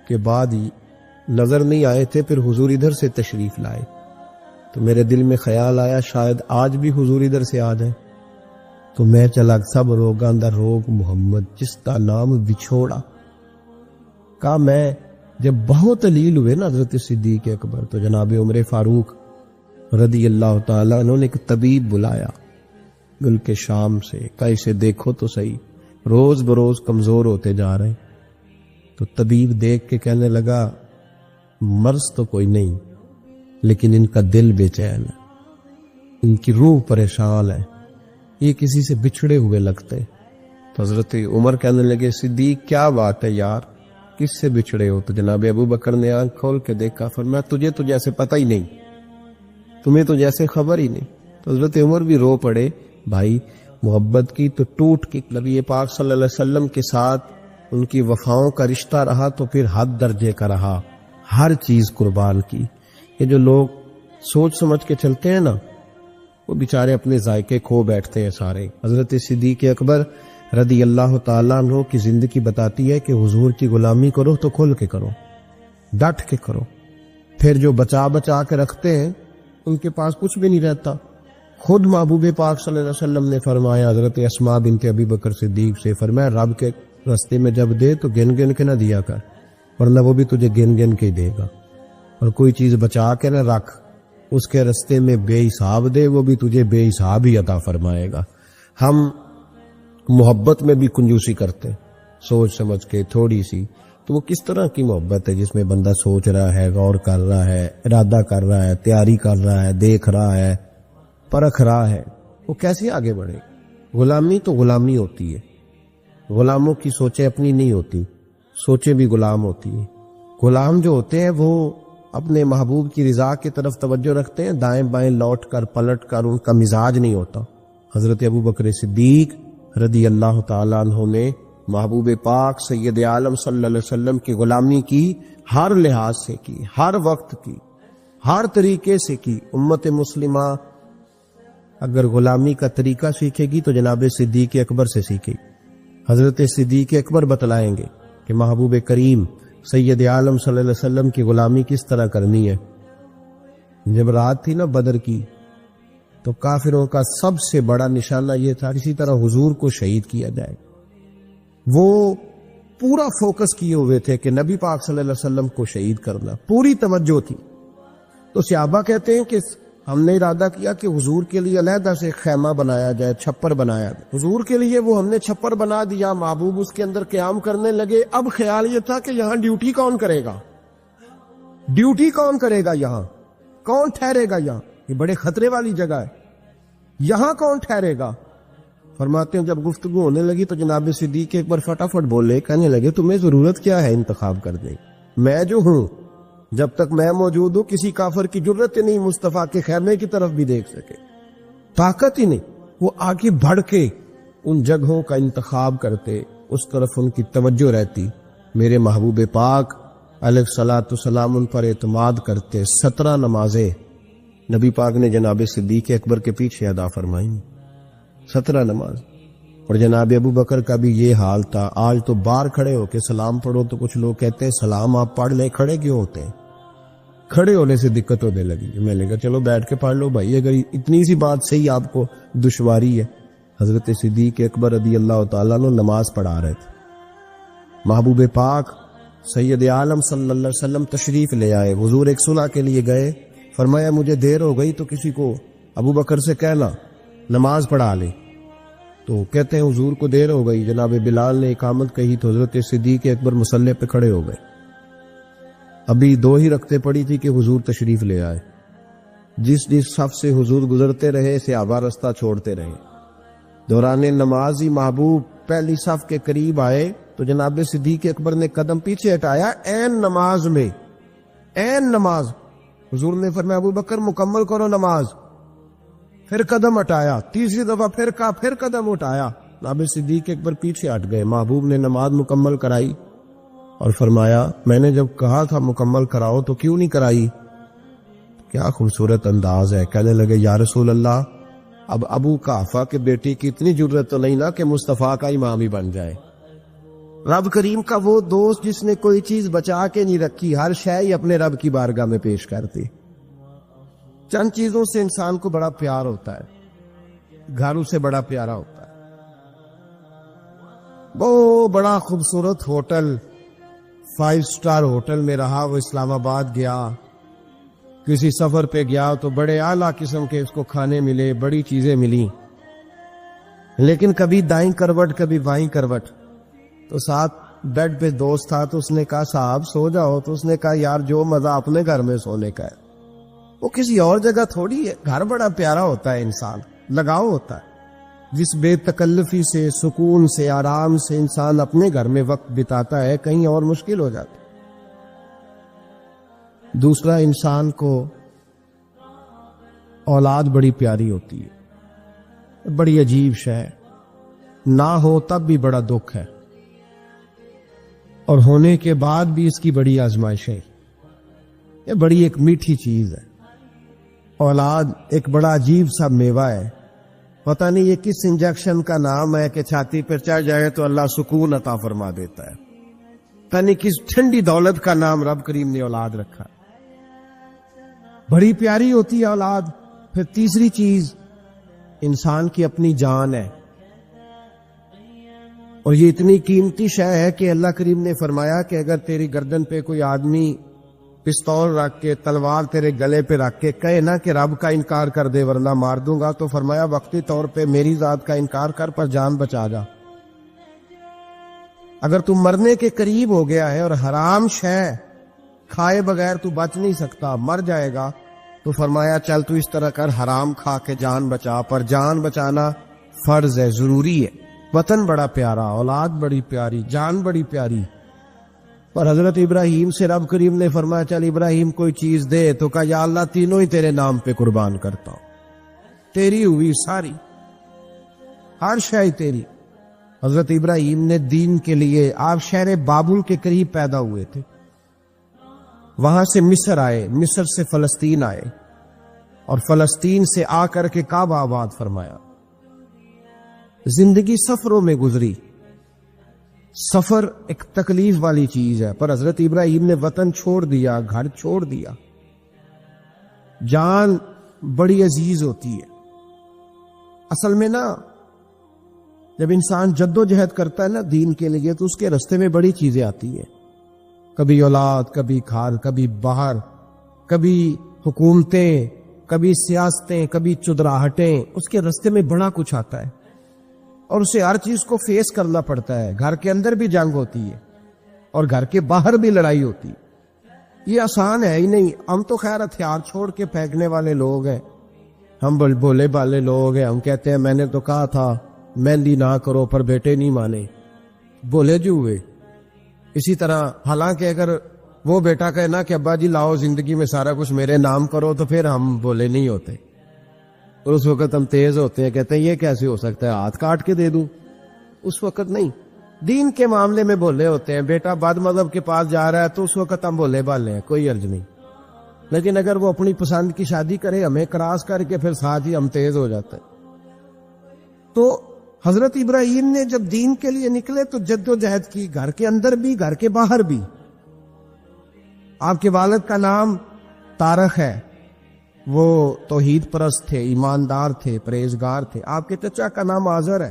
کے بعد ہی نظر نہیں آئے تھے، پھر حضور ادھر سے تشریف لائے تو میرے دل میں خیال آیا شاید آج بھی حضور ادھر سے آ جائیں. تو میں چلا سب روگاں دا روگ محمد جس کا نام بچھوڑا. کہا میں جب بہت علیل ہوئے نا حضرت صدیق اکبر تو جناب عمر فاروق رضی اللہ تعالیٰ انہوں نے ایک طبیب بلایا ملک شام سے، کہا اسے دیکھو تو صحیح، روز بروز کمزور ہوتے جا رہے ہیں. تو طبیب دیکھ کے کہنے لگا مرض تو کوئی نہیں لیکن ان کا دل بے چین ہے، ان کی روح پریشان ہے، یہ کسی سے بچھڑے ہوئے لگتے. تو حضرت عمر کہنے لگے صدیق کیا بات ہے یار، کس سے بچھڑے ہو؟ تو جناب ابو بکر نے آنکھ کھول کے دیکھا، فرمایا تجھے تو جیسے پتہ ہی نہیں، تمہیں تو جیسے خبر ہی نہیں. تو حضرت عمر بھی رو پڑے. بھائی محبت کی تو ٹوٹ کے نبی پاک صلی اللہ علیہ وسلم کے ساتھ ان کی وفاؤں کا رشتہ رہا تو پھر حد درجے کا رہا، ہر چیز قربان کی. یہ جو لوگ سوچ سمجھ کے چلتے ہیں نا وہ بیچارے اپنے ذائقے کھو بیٹھتے ہیں سارے. حضرت صدیق اکبر رضی اللہ تعالیٰ عنہ کی زندگی بتاتی ہے کہ حضور کی غلامی کرو تو کھل کے کرو، ڈٹ کے کرو. پھر جو بچا بچا کے رکھتے ہیں ان کے پاس کچھ بھی نہیں رہتا. خود محبوب پاک صلی اللہ علیہ وسلم نے فرمایا حضرت اسماء بنت ابی بکر صدیق سے، فرمایا رب کے رستے میں جب دے تو گن گن کے نہ دیا کر ورنہ وہ بھی تجھے گن گن کے دے گا، اور کوئی چیز بچا کے نہ رکھ، اس کے رستے میں بے حساب دے وہ بھی تجھے بے حساب ہی عطا فرمائے گا. ہم محبت میں بھی کنجوسی کرتے سوچ سمجھ کے تھوڑی سی، تو وہ کس طرح کی محبت ہے جس میں بندہ سوچ رہا ہے، غور کر رہا ہے، ارادہ کر رہا ہے، تیاری کر رہا ہے، دیکھ رہا ہے، پرکھ رہا ہے، وہ کیسے آگے بڑھے؟ غلامی تو غلامی ہوتی ہے، غلاموں کی سوچیں اپنی نہیں ہوتی، سوچیں بھی غلام ہوتی ہیں. غلام جو ہوتے ہیں وہ اپنے محبوب کی رضا کی طرف توجہ رکھتے ہیں، دائیں بائیں لوٹ کر پلٹ کر ان کا مزاج نہیں ہوتا. حضرت ابو بکر صدیق رضی اللہ تعالیٰ عنہ نے محبوب پاک سید عالم صلی اللہ علیہ وسلم کی غلامی کی، ہر لحاظ سے کی، ہر وقت کی، ہر طریقے سے کی. امت مسلمہ اگر غلامی کا طریقہ سیکھے گی تو جناب صدیق اکبر سے سیکھے گی. حضرت صدیق اکبر بتلائیں گے کہ محبوب کریم سید عالم صلی اللہ علیہ وسلم کی غلامی کس طرح کرنی ہے. جب رات تھی نا بدر کی تو کافروں کا سب سے بڑا نشانہ یہ تھا کسی طرح حضور کو شہید کیا جائے. وہ پورا فوکس کیے ہوئے تھے کہ نبی پاک صلی اللہ علیہ وسلم کو شہید کرنا، پوری توجہ تھی. تو صحابہ کہتے ہیں کہ ہم نے ارادہ کیا کہ حضور کے لیے علیحدہ سے خیمہ بنایا جائے، چھپر بنایا جائے. حضور کے لیے وہ ہم نے چھپر بنا دیا، محبوب اس کے اندر قیام کرنے لگے. اب خیال یہ تھا کہ یہاں ڈیوٹی کون کرے گا، ڈیوٹی کون کرے گا، یہاں کون ٹھہرے گا، یہاں یہ بڑے خطرے والی جگہ ہے، یہاں کون ٹھہرے گا. فرماتے ہیں جب گفتگو ہونے لگی تو جناب صدیق ایک بار فٹافٹ بولے، کہنے لگے تمہیں ضرورت کیا ہے انتخاب کرنے، میں جو ہوں جب تک میں موجود ہوں کسی کافر کی جرت ہی نہیں مصطفیٰ کے خیمے کی طرف بھی دیکھ سکے، طاقت ہی نہیں. وہ آگے بڑھ کے ان جگہوں کا انتخاب کرتے، اس طرف ان کی توجہ رہتی. میرے محبوب پاک علیہ الصلوۃ والسلام ان پر اعتماد کرتے. 17 نمازیں نبی پاک نے جناب صدیق اکبر کے پیچھے ادا فرمائیں، 17 نماز. اور جناب ابو بکر کا بھی یہ حال تھا. آج تو باہر کھڑے ہو کے سلام پڑھو تو کچھ لوگ کہتے ہیں سلام آپ پڑھ لیں، کھڑے کیوں ہوتے ہیں؟ کھڑے ہونے سے دقت ہونے لگی. میں نے کہا چلو بیٹھ کے پڑھ لو بھائی، اگر اتنی سی بات صحیح آپ کو دشواری ہے. حضرت صدیق اکبر رضی اللہ تعالیٰ نے نماز پڑھا رہے تھے، محبوب پاک سید عالم صلی اللہ علیہ وسلم تشریف لے آئے. حضور ایک صلح کے لیے گئے. فرمایا مجھے دیر ہو گئی تو کسی کو ابو بکر سے کہنا نماز پڑھا لے. تو کہتے ہیں حضور کو دیر ہو گئی. جناب بلال نے اقامت کہی تو حضرت صدیق اکبر مصلی پہ کھڑے ہو گئے. ابھی 2 ہی رکعتیں پڑی تھی کہ حضور تشریف لے آئے. جس صف سے حضور گزرتے رہے صحابہ رستہ چھوڑتے رہے. دوران نماز ہی محبوب پہلی صف کے قریب آئے تو جناب صدیق اکبر نے قدم پیچھے ہٹایا. عین نماز میں، عین نماز. حضور نے فرمایا ابو بکر مکمل کرو نماز. پھر قدم ہٹایا. تیسری دفعہ پھر کہا، پھر قدم اٹھایا. جناب صدیق اکبر پیچھے ہٹ گئے. محبوب نے نماز مکمل کرائی اور فرمایا میں نے جب کہا تھا مکمل کراؤ تو کیوں نہیں کرائی؟ کیا خوبصورت انداز ہے. کہنے لگے یا رسول اللہ اب ابو قحافہ کے بیٹی کی اتنی ضرورت تو نہیں نا کہ مصطفیٰ کا امام ہی بن جائے. رب کریم کا وہ دوست جس نے کوئی چیز بچا کے نہیں رکھی، ہر شے ہی اپنے رب کی بارگاہ میں پیش کرتی. چند چیزوں سے انسان کو بڑا پیار ہوتا ہے، گھر اسے بڑا پیارا ہوتا ہے. وہ بڑا خوبصورت ہوٹل 5 سٹار ہوٹل میں رہا. وہ اسلام آباد گیا، کسی سفر پہ گیا تو بڑے اعلیٰ قسم کے اس کو کھانے ملے، بڑی چیزیں ملی، لیکن کبھی دائیں کروٹ کبھی بائیں کروٹ. تو ساتھ بیڈ پہ دوست تھا تو اس نے کہا صاحب سو جاؤ. تو اس نے کہا یار جو مزہ اپنے گھر میں سونے کا ہے وہ کسی اور جگہ تھوڑی ہے. گھر بڑا پیارا ہوتا ہے، انسان لگاؤ ہوتا ہے. جس بے تکلفی سے، سکون سے، آرام سے انسان اپنے گھر میں وقت بتاتا ہے کہیں اور مشکل ہو جاتا ہے. دوسرا، انسان کو اولاد بڑی پیاری ہوتی ہے. بڑی عجیب شے ہے، نہ ہو تب بھی بڑا دکھ ہے اور ہونے کے بعد بھی اس کی بڑی آزمائش ہے. یہ بڑی ایک میٹھی چیز ہے. اولاد ایک بڑا عجیب سا میوہ ہے. پتہ نہیں یہ کس انجیکشن کا نام ہے کہ چھاتی پر چڑھ جائے تو اللہ سکون عطا فرما دیتا ہے. پتہ نہیں کس ٹھنڈی دولت کا نام رب کریم نے اولاد رکھا. بڑی پیاری ہوتی ہے اولاد. پھر تیسری چیز انسان کی اپنی جان ہے، اور یہ اتنی قیمتی شے ہے کہ اللہ کریم نے فرمایا کہ اگر تیری گردن پہ کوئی آدمی پستول رکھ کے، تلوار تیرے گلے پہ رکھ کے کہے نا کہ رب کا انکار کر دے ورنہ مار دوں گا، تو فرمایا وقتی طور پہ میری ذات کا انکار کر پر جان بچا جا. اگر تم مرنے کے قریب ہو گیا ہے اور حرام شے کھائے بغیر تو بچ نہیں سکتا، مر جائے گا، تو فرمایا چل تو اس طرح کر حرام کھا کے جان بچا. پر جان بچانا فرض ہے، ضروری ہے. وطن بڑا پیارا، اولاد بڑی پیاری، جان بڑی پیاری. پر حضرت ابراہیم سے رب کریم نے فرمایا چل ابراہیم کوئی چیز دے، تو کہا یا اللہ تینوں ہی تیرے نام پہ قربان کرتا ہوں. تیری ہوئی ساری، ہر شے تیری. حضرت ابراہیم نے دین کے لیے، آپ شہر بابل کے قریب پیدا ہوئے تھے، وہاں سے مصر آئے، مصر سے فلسطین آئے، اور فلسطین سے آ کر کے کعبہ آباد فرمایا. زندگی سفروں میں گزری. سفر ایک تکلیف والی چیز ہے، پر حضرت ابراہیم نے وطن چھوڑ دیا، گھر چھوڑ دیا. جان بڑی عزیز ہوتی ہے. اصل میں نا جب انسان جد و جہد کرتا ہے نا دین کے لیے تو اس کے رستے میں بڑی چیزیں آتی ہیں. کبھی اولاد، کبھی گھر، کبھی باہر، کبھی حکومتیں، کبھی سیاستیں، کبھی چودراہٹیں. اس کے رستے میں بڑا کچھ آتا ہے اور اسے ہر چیز کو فیس کرنا پڑتا ہے. گھر کے اندر بھی جنگ ہوتی ہے اور گھر کے باہر بھی لڑائی ہوتی ہے. یہ آسان ہے ہی نہیں. ہم تو خیر ہتھیار چھوڑ کے پھینکنے والے لوگ ہیں، ہم بولے بالے لوگ ہیں. ہم کہتے ہیں میں نے تو کہا تھا مہندی نہ کرو، پر بیٹے نہیں مانے، بولے جو ہوئے. اسی طرح حالانکہ اگر وہ بیٹا کہے نا کہ ابا جی لاؤ زندگی میں سارا کچھ میرے نام کرو، تو پھر ہم بولے نہیں ہوتے. اور اس وقت ہم تیز ہوتے ہیں، کہتے ہیں یہ کیسے ہو سکتا ہے، ہاتھ کاٹ کے دے دوں. اس وقت نہیں. دین کے معاملے میں بولے ہوتے ہیں. بیٹا بد مذہب کے پاس جا رہا ہے تو اس وقت ہم بولے بالے ہیں، کوئی عرض نہیں. لیکن اگر وہ اپنی پسند کی شادی کرے ہمیں کراس کر کے، پھر ساتھ ہی ہم تیز ہو جاتے ہیں. تو حضرت ابراہیم نے جب دین کے لیے نکلے تو جد و جہد کی، گھر کے اندر بھی گھر کے باہر بھی. آپ کے والد کا نام طارق ہے، وہ توحید پرست تھے، ایماندار تھے، پرہیزگار تھے. آپ کے چچا کا نام آزر ہے،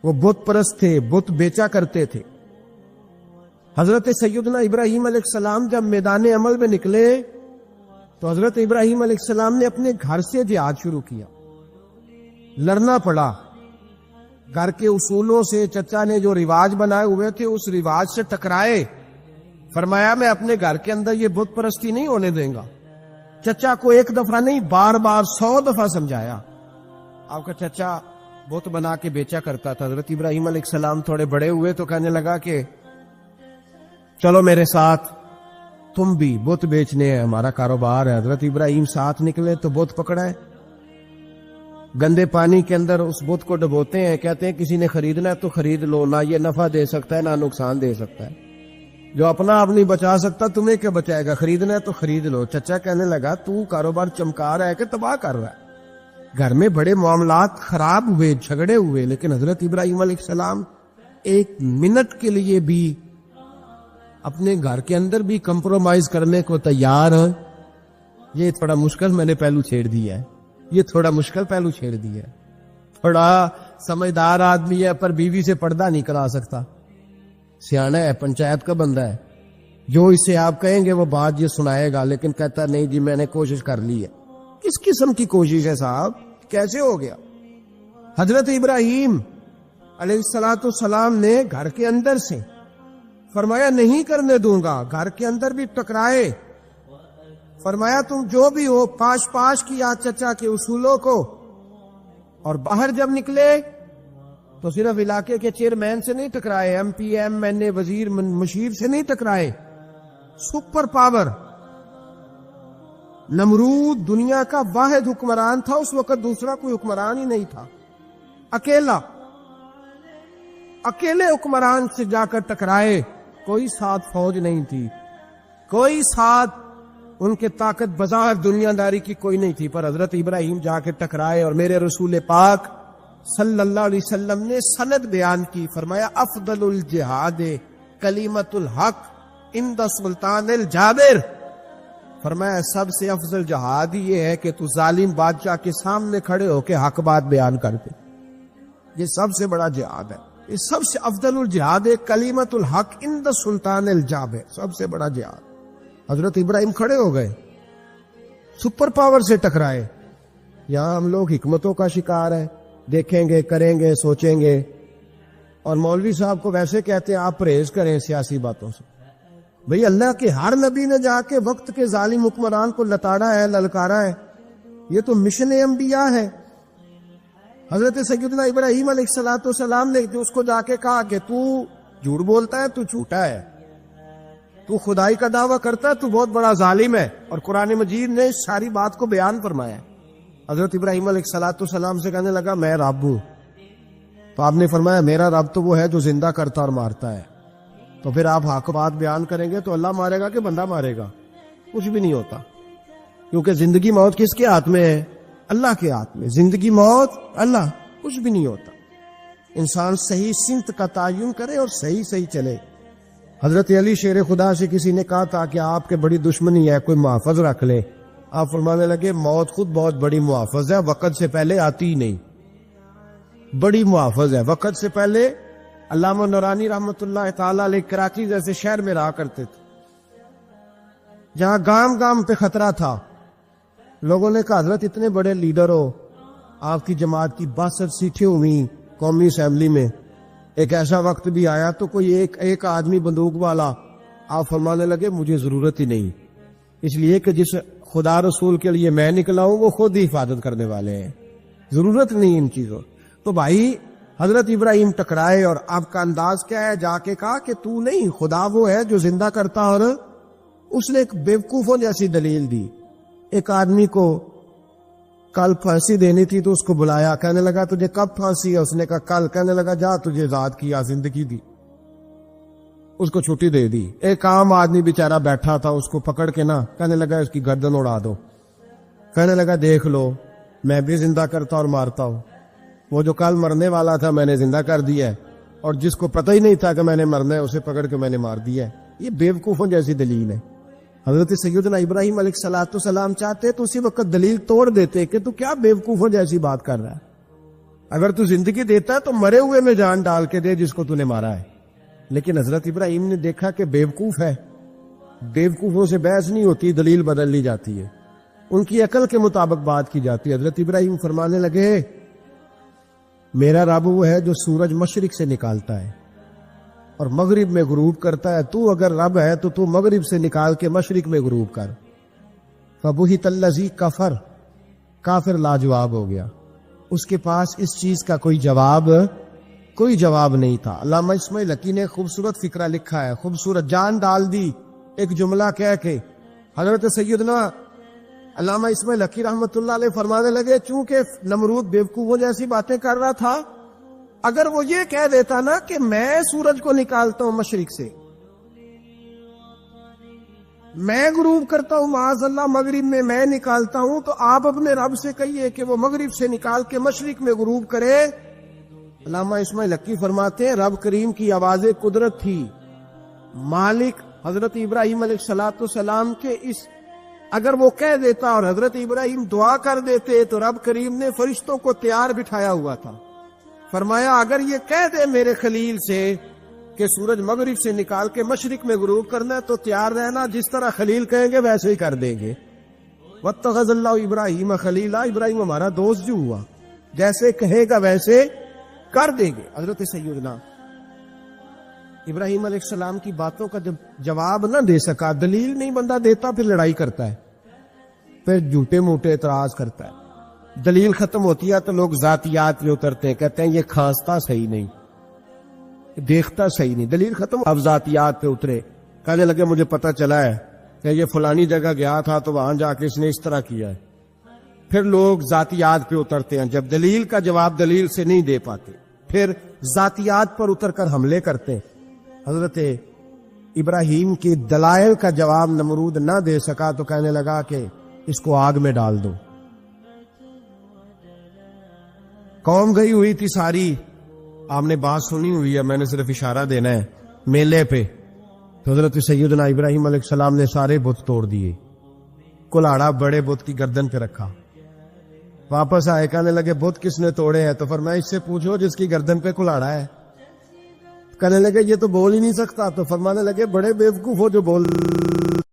وہ بت پرست تھے، بت بیچا کرتے تھے. حضرت سیدنا ابراہیم علیہ السلام جب میدان عمل میں نکلے تو حضرت ابراہیم علیہ السلام نے اپنے گھر سے جہاد شروع کیا. لڑنا پڑا گھر کے اصولوں سے. چچا نے جو رواج بنائے ہوئے تھے اس رواج سے ٹکرائے. فرمایا میں اپنے گھر کے اندر یہ بت پرستی نہیں ہونے دیں گا. چچا کو ایک دفعہ نہیں بار بار 100 دفعہ سمجھایا. آپ کا چچا بت بنا کے بیچا کرتا تھا. حضرت ابراہیم علیہ السلام تھوڑے بڑے ہوئے تو کہنے لگا کہ چلو میرے ساتھ, تم بھی بت بیچنے ہیں, ہمارا کاروبار ہے. حضرت ابراہیم ساتھ نکلے تو بت پکڑا ہے, گندے پانی کے اندر اس بت کو ڈبوتے ہیں. کہتے ہیں کسی نے خریدنا ہے تو خرید لو, نہ یہ نفع دے سکتا ہے نہ نقصان دے سکتا ہے. جو اپنا آپ نہیں بچا سکتا تمہیں کیا بچائے گا, خریدنا ہے تو خرید لو. چچا کہنے لگا تو کاروبار چمکا رہا ہے کہ تباہ کر رہا ہے. گھر میں بڑے معاملات خراب ہوئے, جھگڑے ہوئے, لیکن حضرت ابراہیم علیہ السلام ایک منٹ کے لیے بھی اپنے گھر کے اندر بھی کمپرومائز کرنے کو تیار ہیں. یہ تھوڑا مشکل میں نے پہلو چھیڑ دیا ہے, یہ تھوڑا مشکل پہلو چھیڑ دیا ہے. تھوڑا سمجھدار آدمی ہے پر بیوی سے پردہ نہیں کرا سکتا. سیانا ہے, پنچایت کا بندہ ہے, جو اسے آپ کہیں گے وہ بات یہ سنائے گا, لیکن کہتا نہیں جی میں نے کوشش کر لی ہے. کس قسم کی کوشش ہے صاحب, کیسے ہو گیا؟ حضرت ابراہیم علیہ السلام نے گھر کے اندر سے فرمایا نہیں کرنے دوں گا. گھر کے اندر بھی ٹکرائے. فرمایا تم جو بھی ہو پاش کیا چچا کے اصولوں کو, اور باہر جب نکلے تو صرف علاقے کے چیئرمین سے نہیں ٹکرائے, ایم پی ایم این اے وزیر مشیر سے نہیں ٹکرائے. سپر پاور نمرود دنیا کا واحد حکمران تھا اس وقت, دوسرا کوئی حکمران ہی نہیں تھا. اکیلے حکمران سے جا کر ٹکرائے. کوئی ساتھ فوج نہیں تھی, کوئی ساتھ ان کے طاقت بظاہر دنیا داری کی کوئی نہیں تھی, پر حضرت ابراہیم جا کے ٹکرائے. اور میرے رسول پاک صلی اللہ علیہ وسلم نے سند بیان کی. فرمایا افضل الجہاد کلمۃ الحق عند سلطان الجابر. فرمایا سب سے افضل جہاد یہ ہے کہ تو ظالم بادشاہ کے سامنے کھڑے ہو کے حق بات بیان کر دے. یہ سب سے بڑا جہاد ہے, یہ سب سے افضل الجہاد کلمۃ الحق عند سلطان الجابر, سب سے بڑا جہاد. حضرت ابراہیم کھڑے ہو گئے, سپر پاور سے ٹکرائے. یہاں ہم لوگ حکمتوں کا شکار ہیں, دیکھیں گے, کریں گے, سوچیں گے, اور مولوی صاحب کو ویسے کہتے ہیں آپ پرہیز کریں سیاسی باتوں سے. بھئی اللہ کے ہر نبی نے جا کے وقت کے ظالم حکمران کو لتاڑا ہے, للکارا ہے. یہ تو مشن انبیاء ہے. حضرت سیدنا ابراہیم علیہ السلام نے اس کو جا کے کہا کہ تو جھوٹ بولتا ہے, تو جھوٹا ہے, تو خدائی کا دعویٰ کرتا ہے, تو بہت بڑا ظالم ہے. اور قرآن مجید نے ساری بات کو بیان فرمایا. حضرت ابراہیم علیہ السلام سے کہنے لگا میں رب ہوں. تو آپ نے فرمایا میرا رب تو وہ ہے جو زندہ کرتا اور مارتا ہے. تو پھر آپ حق بات بیان کریں گے تو اللہ مارے گا کہ بندہ مارے گا؟ کچھ بھی نہیں ہوتا, کیونکہ زندگی موت کس کے ہاتھ میں ہے؟ اللہ کے ہاتھ میں. زندگی موت اللہ, کچھ بھی نہیں ہوتا. انسان صحیح سمت کا تعین کرے اور صحیح چلے. حضرت علی شیر خدا سے کسی نے کہا تھا کہ آپ کے بڑی دشمنی ہے, کوئی محافظ رکھ لے. آپ فرمانے لگے موت خود بہت بڑی محافظ ہے, وقت سے پہلے آتی ہی نہیں. بڑی محافظ ہے, وقت سے پہلے. علامہ نورانی رحمت اللہ تعالی علیہ کراچی جیسے شہر میں رہا کرتے تھے, جہاں گام گام پہ خطرہ تھا. لوگوں نے کہا حضرت اتنے بڑے لیڈر ہو, آپ کی جماعت کی 62 سیٹیں ہوئی قومی اسمبلی میں, ایک ایسا وقت بھی آیا تو کوئی ایک آدمی بندوق والا. آپ فرمانے لگے مجھے ضرورت ہی نہیں, اس لیے کہ جس خدا رسول کے لیے میں نکلا ہوں وہ خود ہی حفاظت کرنے والے ہیں, ضرورت نہیں ان چیزوں. تو بھائی حضرت ابراہیم ٹکرائے, اور آپ کا انداز کیا ہے؟ جا کے کہا کہ تو نہیں, خدا وہ ہے جو زندہ کرتا. اور اس نے ایک بیوقوفوں جیسی دلیل دی. ایک آدمی کو کل پھانسی دینی تھی تو اس کو بلایا, کہنے لگا تجھے کب پھانسی ہے؟ اس نے کہا کل. کہنے لگا جا تجھے آزاد کیا, زندگی دی, اس کو چھٹی دے دی. ایک عام آدمی بیچارہ بیٹھا تھا, اس کو پکڑ کے نا کہنے لگا اس کی گردن اڑا دو. کہنے لگا دیکھ لو میں بھی زندہ کرتا اور مارتا ہوں. وہ جو کل مرنے والا تھا میں نے زندہ کر دیا ہے, اور جس کو پتہ ہی نہیں تھا کہ میں نے مرنا ہے اسے پکڑ کے میں نے مار دیا ہے. یہ بیوقوفوں جیسی دلیل ہے. حضرت سیدنا ابراہیم علیہ السلام چاہتے تو اسی وقت دلیل توڑ دیتے کہ تو کیا بیوقوفوں جیسی بات کر رہا ہے. اگر تو زندگی دیتا ہے تو مرے ہوئے میں جان ڈال کے دے جس کو تو نے مارا ہے, لیکن حضرت ابراہیم نے دیکھا کہ بیوقوف ہے، بیوقوفوں سے بحث نہیں ہوتی، دلیل بدل لی جاتی ہے، ان کی عقل کے مطابق بات کی جاتی ہے۔ حضرت ابراہیم فرمانے لگے میرا رب وہ ہے جو سورج مشرق سے نکالتا ہے اور مغرب میں غروب کرتا ہے، تو اگر رب ہے تو تو مغرب سے نکال کے مشرق میں غروب کر۔ فبہت الذی کفر، کافر لاجواب ہو گیا، اس کے پاس اس چیز کا کوئی جواب نہیں تھا۔ علامہ اسماعیل حقی نے خوبصورت فقرہ لکھا ہے، خوبصورت جان ڈال دی ایک جملہ کہہ کے۔ حضرت سیدنا علامہ اسماعیل حقی رحمۃ اللہ علیہ فرمانے لگے چونکہ نمرود بیوقوفوں جیسی باتیں کر رہا تھا، اگر وہ یہ کہہ دیتا نا کہ میں سورج کو نکالتا ہوں مشرق سے، میں غروب کرتا ہوں معاذ اللہ مغرب میں میں نکالتا ہوں، تو آپ اپنے رب سے کہیے کہ وہ مغرب سے نکال کے مشرق میں غروب کرے۔ علامہ اسماعیل حقی فرماتے ہیں رب کریم کی آواز قدرت تھی، مالک حضرت ابراہیم علیہ السلام کے اس اگر وہ کہہ دیتا اور حضرت ابراہیم دعا کر دیتے تو رب کریم نے فرشتوں کو تیار بٹھایا ہوا تھا، فرمایا اگر یہ کہہ دے میرے خلیل سے کہ سورج مغرب سے نکال کے مشرق میں غروب کرنا ہے تو تیار رہنا، جس طرح خلیل کہیں گے ویسے ہی کر دیں گے۔ واتخذ اللہ ابراہیم خلیلا، ابراہیم ہمارا دوست جو ہوا، جیسے کہے گا ویسے کر دیں گے۔ حضرت سیدنا ابراہیم علیہ السلام کی باتوں کا جب جواب نہ دے سکا، دلیل نہیں بندہ دیتا، پھر لڑائی کرتا ہے، پھر جھوٹے موٹے اعتراض کرتا ہے۔ دلیل ختم ہوتی ہے تو لوگ ذاتیات میں اترتے ہیں، کہتے ہیں یہ کھانستا صحیح نہیں، دیکھتا صحیح نہیں، دلیل ختم، اب ذاتیات پہ اترے، کہنے لگے مجھے پتہ چلا ہے کہ یہ فلانی جگہ گیا تھا تو وہاں جا کے اس نے اس طرح کیا ہے۔ پھر لوگ ذاتیات پہ اترتے ہیں، جب دلیل کا جواب دلیل سے نہیں دے پاتے پھر ذاتیات پر اتر کر حملے کرتے ہیں۔ حضرت ابراہیم کی دلائل کا جواب نمرود نہ دے سکا تو کہنے لگا کہ اس کو آگ میں ڈال دو۔ قوم گئی ہوئی تھی ساری، آپ نے بات سنی ہوئی ہے، میں نے صرف اشارہ دینا ہے، میلے پہ تو حضرت سیدنا ابراہیم علیہ السلام نے سارے بت توڑ دیے، کلاڑا بڑے بت کی گردن پہ رکھا، واپس آئے کہنے لگے بت کس نے توڑے ہیں؟ تو فرمایا اس سے پوچھو جس کی گردن پہ کلاڑا ہے۔ کہنے لگے یہ تو بول ہی نہیں سکتا، تو فرمانے لگے بڑے بیوقوف ہو جو بول